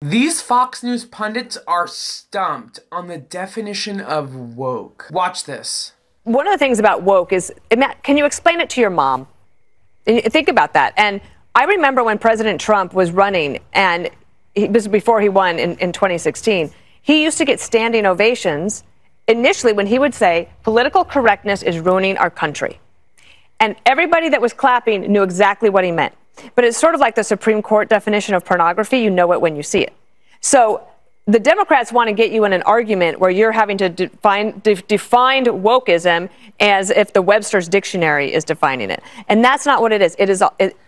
These Fox News pundits are stumped on the definition of woke. Watch this. One of the things about woke is, can you explain it to your mom? Think about that. And I remember when President Trump was running, and it was before he won in 2016, he used to get standing ovations initially when he would say, political correctness is ruining our country. And everybody that was clapping knew exactly what he meant. But it's sort of like the Supreme Court definition of pornography. You know it when you see it. So the Democrats want to get you in an argument where you're having to define wokeism as if the Webster's Dictionary is defining it. And that's not what it is.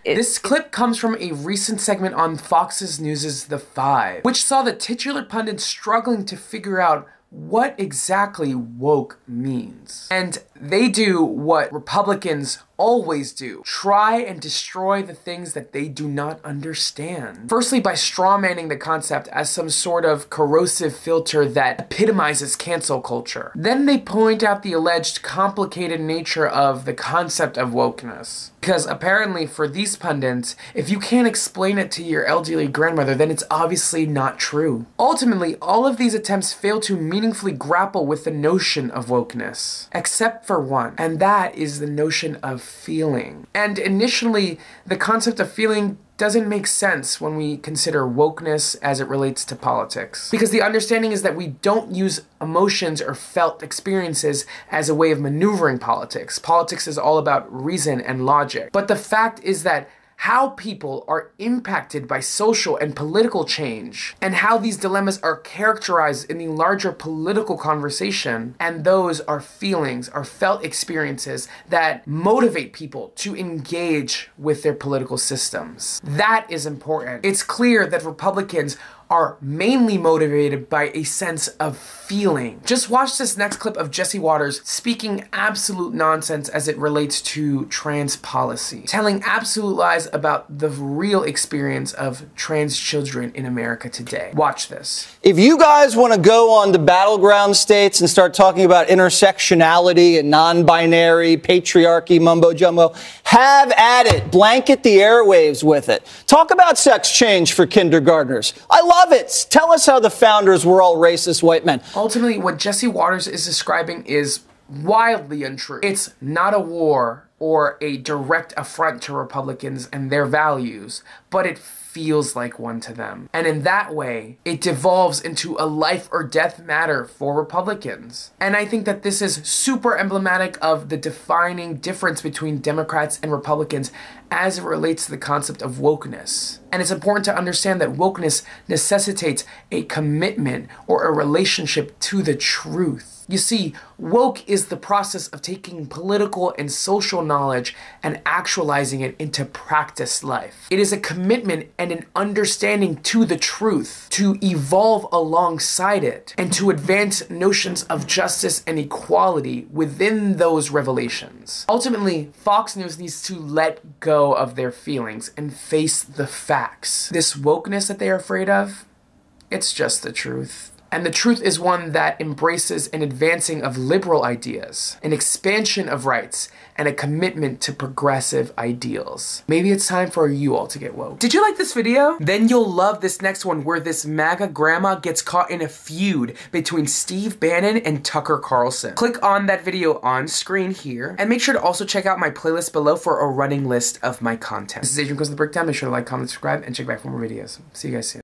This clip comes from a recent segment on Fox News' The Five, which saw the titular pundits struggling to figure out what exactly woke means. And they do what Republicans always do: try and destroy the things that they do not understand. Firstly, by strawmanning the concept as some sort of corrosive filter that epitomizes cancel culture. Then they point out the alleged complicated nature of the concept of wokeness. Because apparently for these pundits, if you can't explain it to your elderly grandmother, then it's obviously not true. Ultimately, all of these attempts fail to meaningfully grapple with the notion of wokeness, except for one, and that is the notion of feeling. And initially, the concept of feeling doesn't make sense when we consider wokeness as it relates to politics. Because the understanding is that we don't use emotions or felt experiences as a way of maneuvering politics. Politics is all about reason and logic. But the fact is that how people are impacted by social and political change, and how these dilemmas are characterized in the larger political conversation, and those are feelings, are felt experiences that motivate people to engage with their political systems. That is important. It's clear that Republicans are mainly motivated by a sense of feeling. Just watch this next clip of Jesse Watters speaking absolute nonsense as it relates to trans policy, telling absolute lies about the real experience of trans children in America today. Watch this. If you guys want to go on to battleground states and start talking about intersectionality and non-binary, patriarchy, mumbo-jumbo, have at it. Blanket the airwaves with it. Talk about sex change for kindergartners. I love it. Tell us how the founders were all racist white men. Ultimately, what Jesse Watters is describing is wildly untrue. It's not a war or a direct affront to Republicans and their values, but it feels like one to them. And in that way, it devolves into a life or death matter for Republicans. And I think that this is super emblematic of the defining difference between Democrats and Republicans as it relates to the concept of wokeness. And it's important to understand that wokeness necessitates a commitment or a relationship to the truth. You see, woke is the process of taking political and social knowledge and actualizing it into practiced life. It is a commitment and an understanding to the truth, to evolve alongside it, and to advance notions of justice and equality within those revelations. Ultimately, Fox News needs to let go of their feelings and face the facts. This wokeness that they are afraid of, it's just the truth. And the truth is one that embraces an advancing of liberal ideas, an expansion of rights, and a commitment to progressive ideals. Maybe it's time for you all to get woke. Did you like this video? Then you'll love this next one where this MAGA grandma gets caught in a feud between Steve Bannon and Tucker Carlson. Click on that video on screen here, and make sure to also check out my playlist below for a running list of my content. This is Adrian Costa, The Breakdown. Make sure to like, comment, subscribe, and check back for more videos. See you guys soon.